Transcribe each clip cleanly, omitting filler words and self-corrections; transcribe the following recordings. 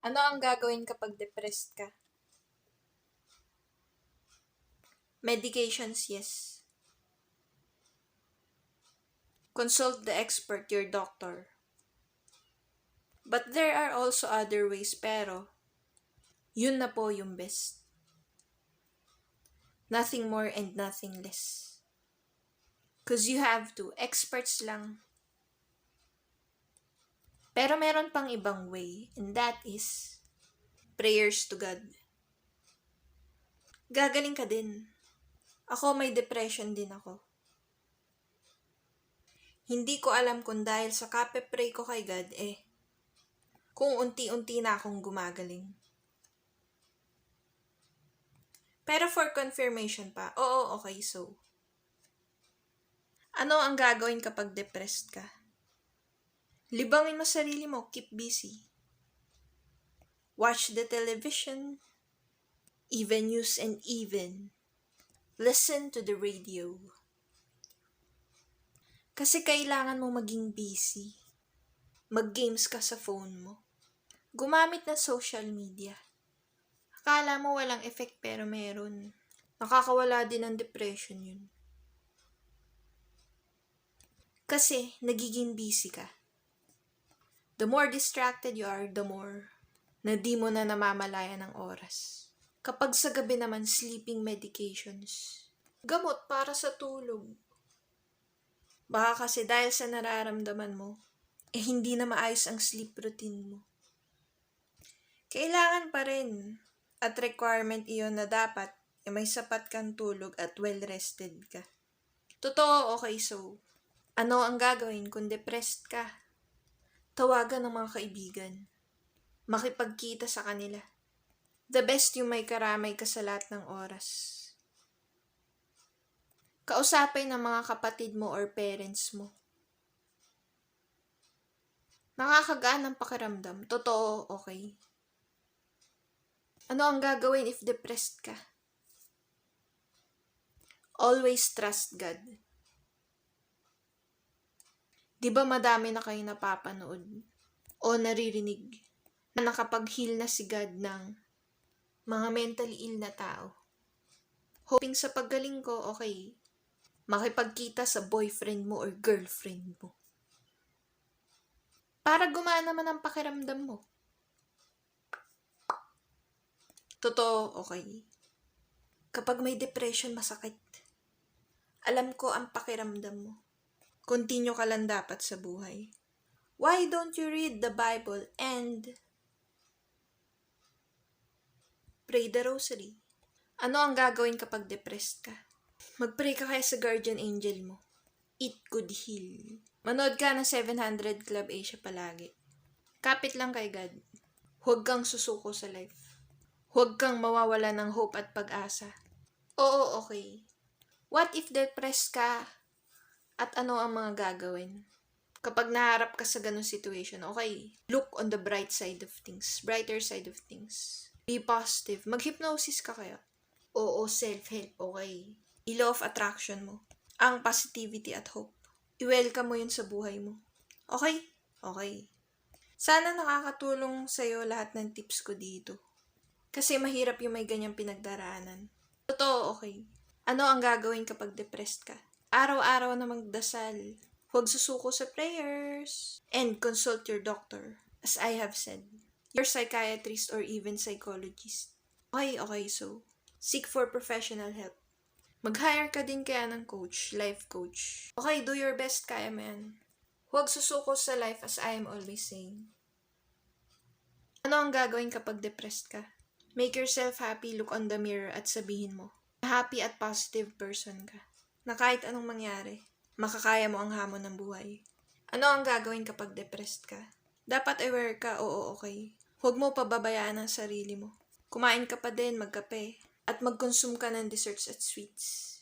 Ano ang gagawin kapag depressed ka? Medications, yes. Consult the expert, your doctor. But there are also other ways, pero yun na po yung best. Nothing more and nothing less. Because you have to. Experts lang. Pero meron pang ibang way, and that is prayers to God. Gagaling ka din. Ako, may depression din ako. Hindi ko alam kung dahil sa kape-pray ko kay God, kung unti-unti na akong gumagaling. Pero for confirmation pa, oo, okay, so. Ano ang gagawin kapag depressed ka? Libangin mo sarili mo, keep busy. Watch the television, even news and even listen to the radio. Kasi kailangan mo maging busy. Mag-games ka sa phone mo. Gumamit ng social media. Akala mo walang effect pero meron. Nakakawala din ng depression yun. Kasi nagiging busy ka. The more distracted you are, the more na di mo na namamalaya ng oras. Kapag sa gabi naman, sleeping medications. Gamot para sa tulog. Baka kasi dahil sa nararamdaman mo, hindi na maayos ang sleep routine mo. Kailangan pa rin at requirement iyon na dapat may sapat kang tulog at well-rested ka. Totoo, okay, so ano ang gagawin kung depressed ka? Tawagan ng mga kaibigan. Makipagkita sa kanila. The best yung may karamay ka sa lahat ng oras. Kausapin ng mga kapatid mo or parents mo. Nakakagaan ng pakiramdam. Totoo, okay. Ano ang gagawin if depressed ka? Always trust God. Di ba madami na kayo napapanood o naririnig na nakapag-heal na si God ng mga mentally ill na tao? Hoping sa paggaling ko, okay, makipagkita sa boyfriend mo or girlfriend mo. Para gumana naman ang pakiramdam mo. Totoo, okay. Kapag may depression, masakit. Alam ko ang pakiramdam mo. Continue ka lang dapat sa buhay. Why don't you read the Bible and pray the rosary? Ano ang gagawin kapag depressed ka? Mag-pray ka kaya sa guardian angel mo. It could heal. Manood ka ng 700 Club Asia palagi. Kapit lang kay God. Huwag kang susuko sa life. Huwag kang mawawala ng hope at pag-asa. Oo, okay. What if depressed ka? At ano ang mga gagawin? Kapag naharap ka sa ganung situation, okay, look on the bright side of things. Brighter side of things. Be positive. Mag-hypnosis ka kaya. Oo, self-help, okay. Law of attraction mo. Ang positivity at hope. I-welcome mo yun sa buhay mo. Okay? Okay. Sana nakakatulong sa'yo lahat ng tips ko dito. Kasi mahirap yung may ganyang pinagdaraanan. Totoo, okay. Ano ang gagawin kapag depressed ka? Araw-araw na magdasal. Huwag susuko sa prayers. And consult your doctor. As I have said. Your psychiatrist or even psychologist. Okay, so seek for professional help. Mag-hire ka din kaya ng coach, life coach. Okay, do your best, kaya mo yan. Huwag susuko sa life as I am always saying. Ano ang gagawin kapag depressed ka? Make yourself happy, look on the mirror at sabihin mo, happy at positive person ka. Na kahit anong mangyari, makakaya mo ang hamon ng buhay. Ano ang gagawin kapag depressed ka? Dapat aware ka, oo, okay. Huwag mo pababayaan ang sarili mo. Kumain ka pa din, magkape. At mag-consume ka ng desserts at sweets.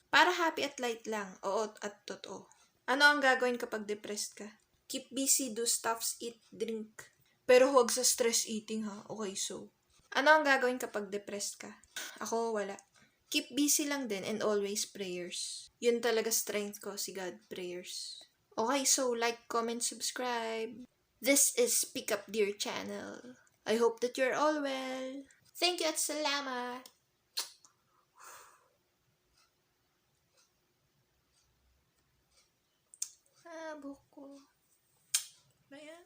Para happy at light lang, oo at totoo. Ano ang gagawin kapag depressed ka? Keep busy, do stuffs, eat, drink. Pero huwag sa stress eating ha, okay so. Ano ang gagawin kapag depressed ka? Ako, wala. Keep busy lang din and always prayers. Yun talaga strength ko, si God, prayers. Okay, so like, comment, subscribe. This is Pick Up Dear Channel. I hope that you're all well. Thank you at salamat. Buko. Ayan.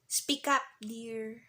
Speak up, dear.